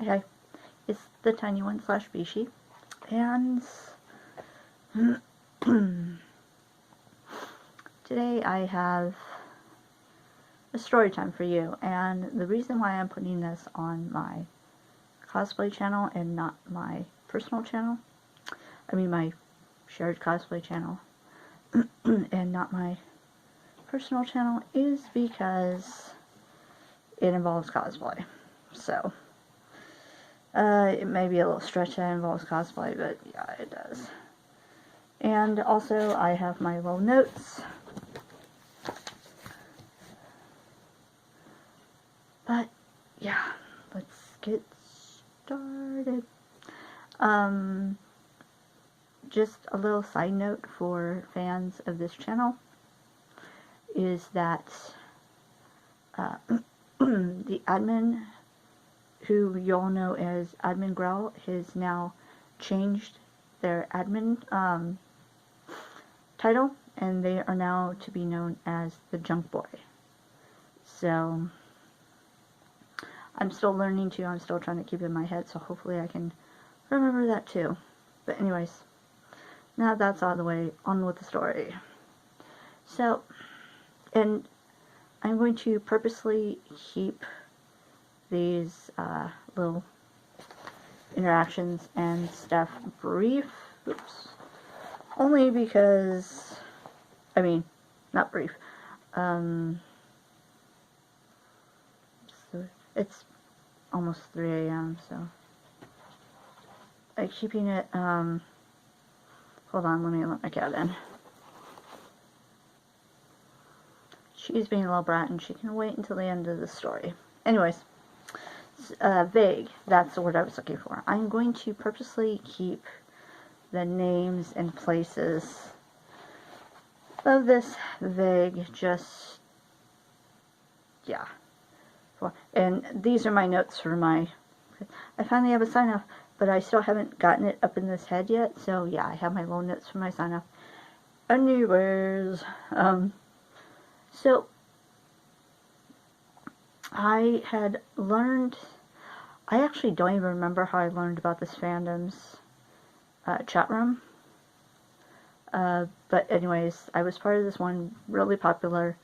Hi. It's the tiny one / Bishie, and today I have a story time for you, and the reason why I'm putting this on my cosplay channel and not my personal channel, I mean my shared cosplay channel, and not my personal channel, is because it involves cosplay. So, it may be a little stretch that involves cosplay, but yeah, it does. And also, I have my little notes. But, yeah, let's get started. Just a little side note for fans of this channel is that the admin, who you all know as Admin Grell, has now changed their admin title, and they are now to be known as the Junk Boy. So, I'm still learning too. I'm still trying to keep it in my head, so hopefully I can remember that too. But anyways, now that's out of the way, on with the story. So, and I'm going to purposely keep these little interactions and stuff brief. Oops. Only because, I mean, not brief. So it's almost 3 a.m. so I'm keeping it, hold on, let me let my cat in. She's being a little brat and she can wait until the end of the story. Anyways, vague, that's the word I was looking for. I'm going to purposely keep the names and places of this vague, just, yeah. And these are my notes for my, I finally have a sign off, but I still haven't gotten it up in this head yet, so yeah, I have my little notes for my sign off. Anyways, so I had learned, I actually don't even remember how I learned about this fandom's chat room. But anyways, I was part of this one really popular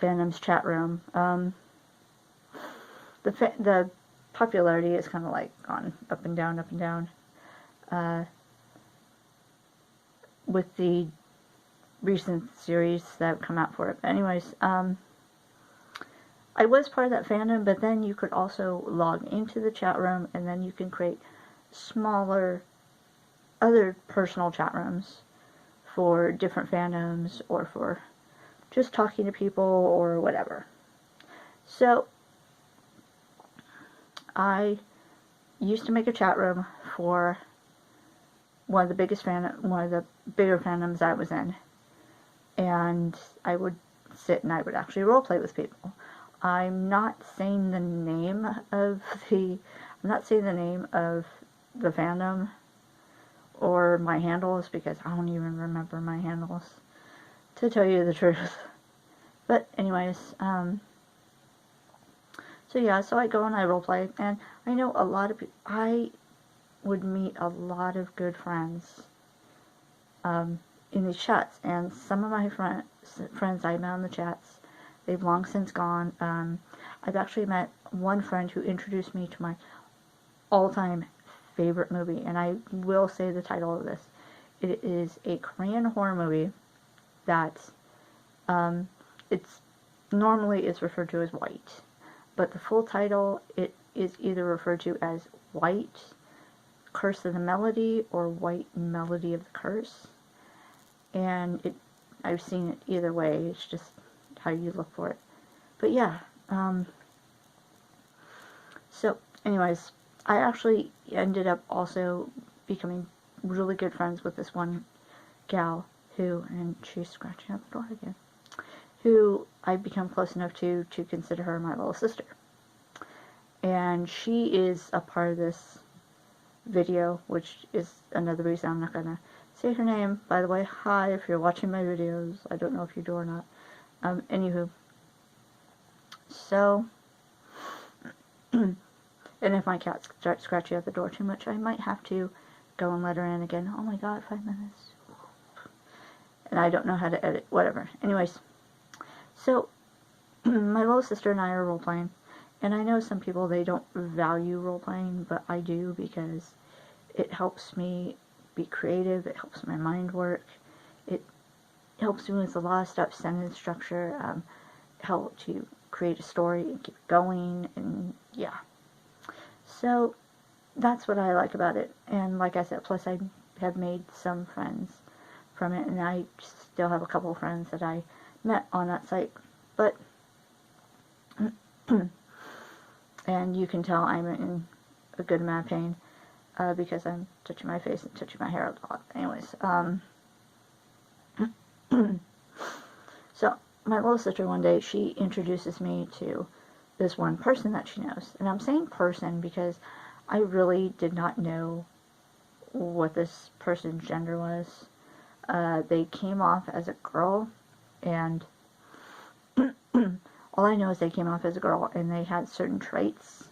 fandom's chat room. The popularity is kind of like gone up and down, with the recent series that have come out for it. But anyways, I was part of that fandom, but then you could also log into the chat room, and then you can create smaller, other personal chat rooms for different fandoms, or for just talking to people, or whatever. So, I used to make a chat room for one of the bigger fandoms I was in, and I would sit and I would actually roleplay with people. I'm not saying the name of the fandom or my handles, because I don't even remember my handles, to tell you the truth. But anyways, so yeah, so I go and I roleplay, and I know a lot of people, I would meet a lot of good friends in these chats, and some of my friends I met in the chats, they've long since gone. I've actually met one friend who introduced me to my all-time favorite movie, and I will say the title of this. It is a Korean horror movie that it's normally is referred to as White, but the full title, it is either referred to as White Curse of the Melody or White Melody of the Curse, and I've seen it either way. It's just how you look for it. But yeah, so anyways, I actually ended up also becoming really good friends with this one gal who, and she's scratching at the door again, who I've become close enough to consider her my little sister. And she is a part of this video, which is another reason I'm not going to say her name. By the way, hi, if you're watching my videos. I don't know if you do or not. Anywho. So, And if my cat starts scratching at the door too much, I might have to go and let her in again. Oh my god, 5 minutes. And I don't know how to edit, whatever. Anyways, so my little sister and I are role-playing. And I know some people, they don't value role-playing, but I do, because it helps me be creative, it helps my mind work, it helps me with a lot of stuff, sentence structure, help to create a story and keep it going, and yeah. So that's what I like about it. And like I said, plus I have made some friends from it, and I still have a couple of friends that I met on that site. But and you can tell I'm in a good amount of pain because I'm touching my face and touching my hair a lot. Anyways, so my little sister one day, she introduces me to this one person that she knows. And I'm saying person because I really did not know what this person's gender was. They came off as a girl, and all I know is they came off as a girl, and they had certain traits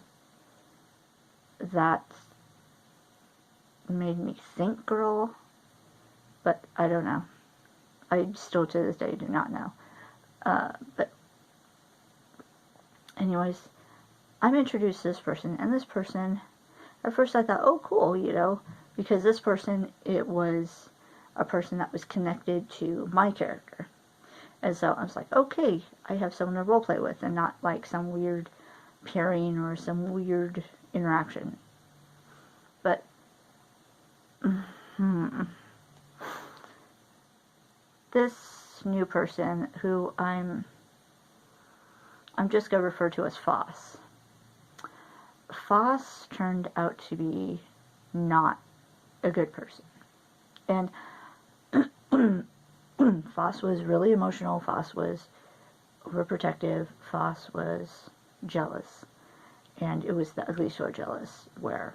that made me think girl, but I don't know. I still to this day do not know. But anyways, I'm introduced to this person, and this person, at first I thought, oh cool, you know, because this person, it was a person that was connected to my character. And so I was like, okay, I have someone to roleplay with, and not like some weird pairing or some weird interaction. But this new person, who I'm just going to refer to as Foss. Foss turned out to be not a good person. And Foss was really emotional. Foss was overprotective. Foss was jealous. And it was the ugly sort of jealous, where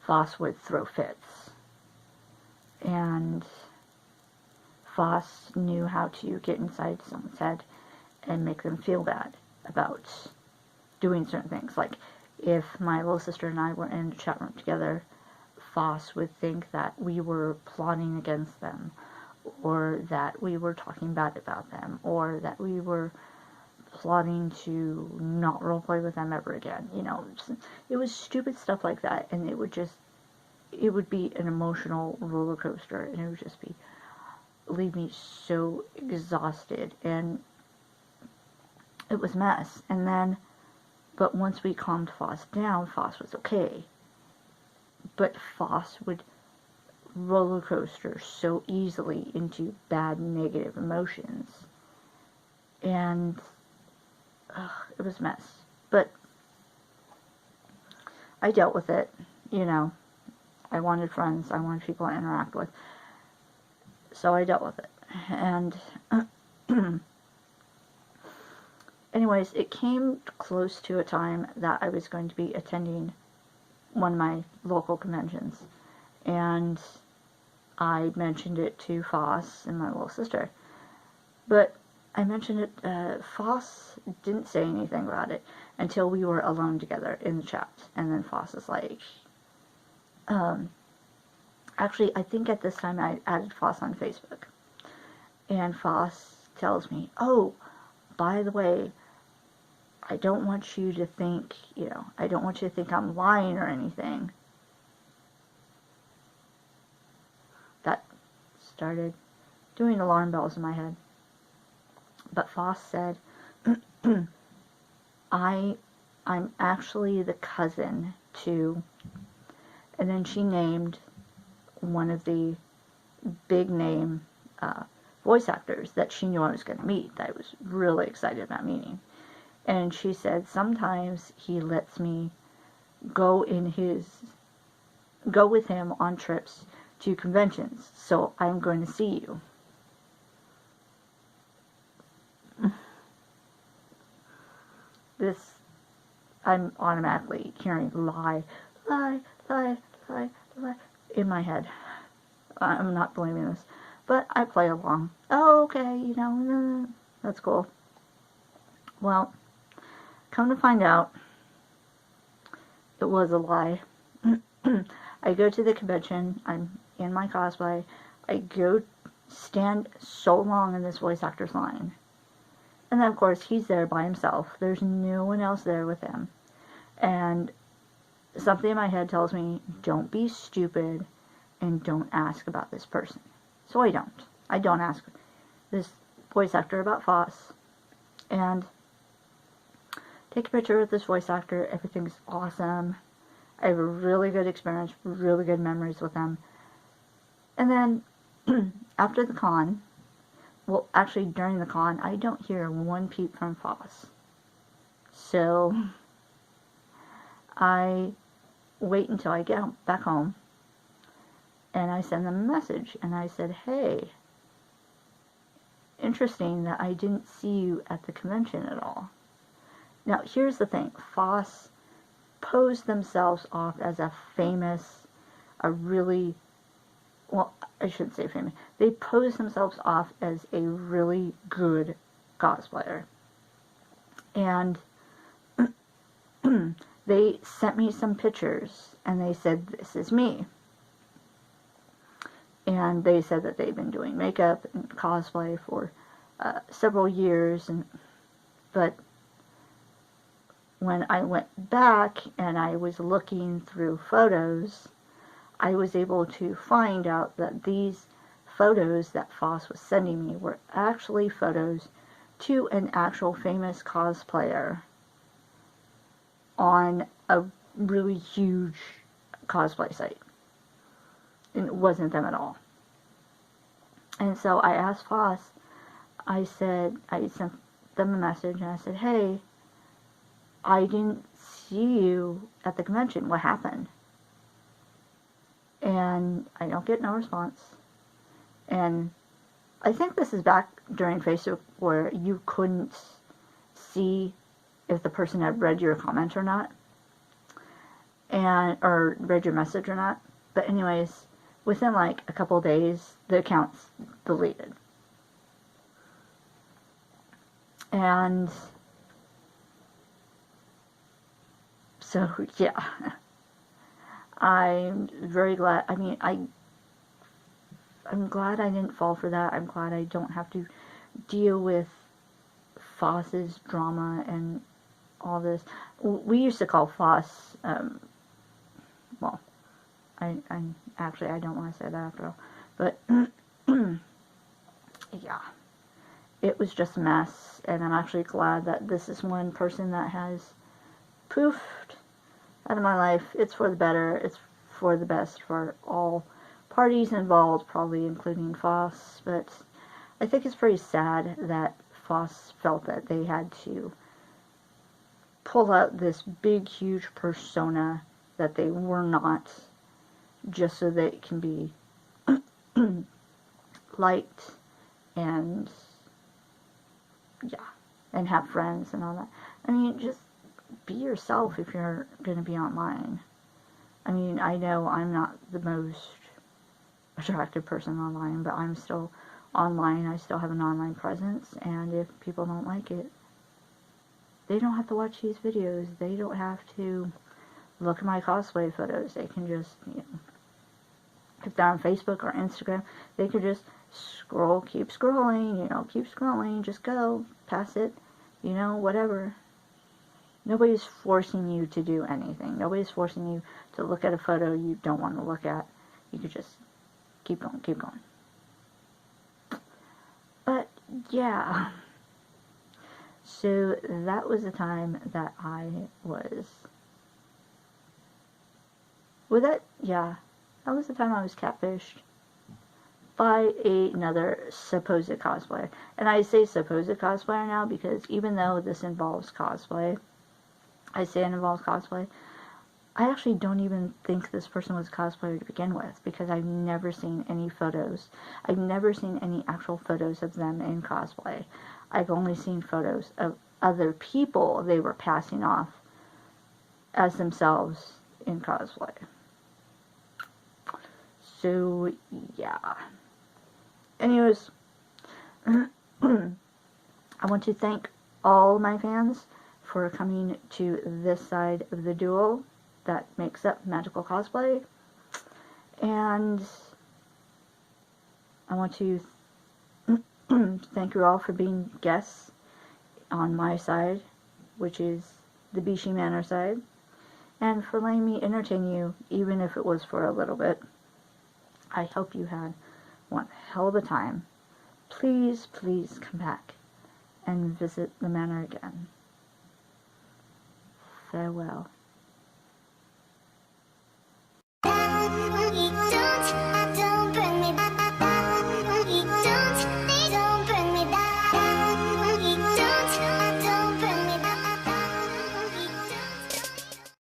Foss would throw fits. And Foss knew how to get inside someone's head and make them feel bad about doing certain things. Like, if my little sister and I were in a chat room together, Foss would think that we were plotting against them, or that we were talking bad about them, or that we were plotting to not roleplay with them ever again. You know, it was stupid stuff like that, and it would be an emotional roller coaster, and it would just leave me so exhausted, and it was a mess. And then, but once we calmed Foss down, Foss was okay. But Foss would roller coaster so easily into bad, negative emotions. And it was a mess. But I dealt with it, you know. I wanted friends. I wanted people to interact with. So I dealt with it. And anyways, it came close to a time that I was going to be attending one of my local conventions. And I mentioned it to Foss and my little sister. But I mentioned it, Foss didn't say anything about it until we were alone together in the chat. And then Foss is like, actually, I think at this time I added Foss on Facebook. And Foss tells me, oh, by the way, I don't want you to think, you know, I don't want you to think I'm lying or anything. That started doing alarm bells in my head. But Foss said, I'm actually the cousin to, and then she named one of the big name voice actors that she knew I was going to meet, that I was really excited about meeting. And she said, sometimes he lets me go with him on trips to conventions, so I'm going to see you. I'm automatically hearing lie in my head. I'm not blaming this, but I play along. Oh, okay, you know, that's cool. Well, come to find out, it was a lie. I go to the convention, I'm in my cosplay, I go stand so long in this voice actor's line. And then, of course, he's there by himself. There's no one else there with him. And something in my head tells me, don't be stupid and don't ask about this person. So I don't. I don't ask this voice actor about Foss. And take a picture with this voice actor. Everything's awesome. I have a really good experience, really good memories with them. And then, after the con, well, actually during the con, I don't hear one peep from Foss. So, I wait until I get back home, and I send them a message, and I said, hey, interesting that I didn't see you at the convention at all. Now, here's the thing. Foss posed themselves off as a really, well, I shouldn't say famous. They posed themselves off as a really good cosplayer. And they sent me some pictures, and they said, this is me. And they said that they've been doing makeup and cosplay for several years, but when I went back and I was looking through photos, I was able to find out that these photos that Foss was sending me were actually photos to an actual famous cosplayer on a really huge cosplay site. And it wasn't them at all. And so I asked Foss, I sent them a message, and I said, hey, I didn't see you at the convention. What happened? And I don't get no response. And I think this is back during Facebook where you couldn't see if the person had read your comment or not, or read your message or not. But anyways, within like a couple days, the account's deleted. And so, yeah. I'm very glad. I mean, I'm glad I didn't fall for that. I'm glad I don't have to deal with Foss's drama and all this. We used to call Foss, well, I actually, I don't want to say that after all. But, yeah. It was just a mess. And I'm actually glad that this is one person that has poofed out of my life. It's for the better. It's for the best for all parties involved, probably including Foss. But I think it's pretty sad that Foss felt that they had to pull out this big, huge persona that they were not, just so they can be liked and, yeah, and have friends and all that. I mean, just be yourself if you're going to be online. I mean, I know I'm not the most attractive person online, but I'm still online. I still have an online presence, and if people don't like it, they don't have to watch these videos. They don't have to look at my cosplay photos. They can just, you know, if they're on Facebook or Instagram, they can just scroll, keep scrolling, you know, keep scrolling, just go, pass it, you know, whatever. Nobody's forcing you to do anything. Nobody's forcing you to look at a photo you don't want to look at. You could just keep going, keep going. But, yeah. So, that was the time that I was... that was the time I was catfished by another supposed cosplayer. And I say supposed cosplayer now because even though this involves cosplay, I say it involves cosplay, I actually don't even think this person was a cosplayer to begin with, because I've never seen any photos. I've never seen any actual photos of them in cosplay. I've only seen photos of other people they were passing off as themselves in cosplay. So, yeah. Anyways, I want to thank all my fans for coming to this side of the duel. that makes up magical cosplay. And I want to thank you all for being guests on my side, which is the Bishie Manor side, and for letting me entertain you, even if it was for a little bit. I hope you had one hell of a time. Please, please come back and visit the manor again. Farewell.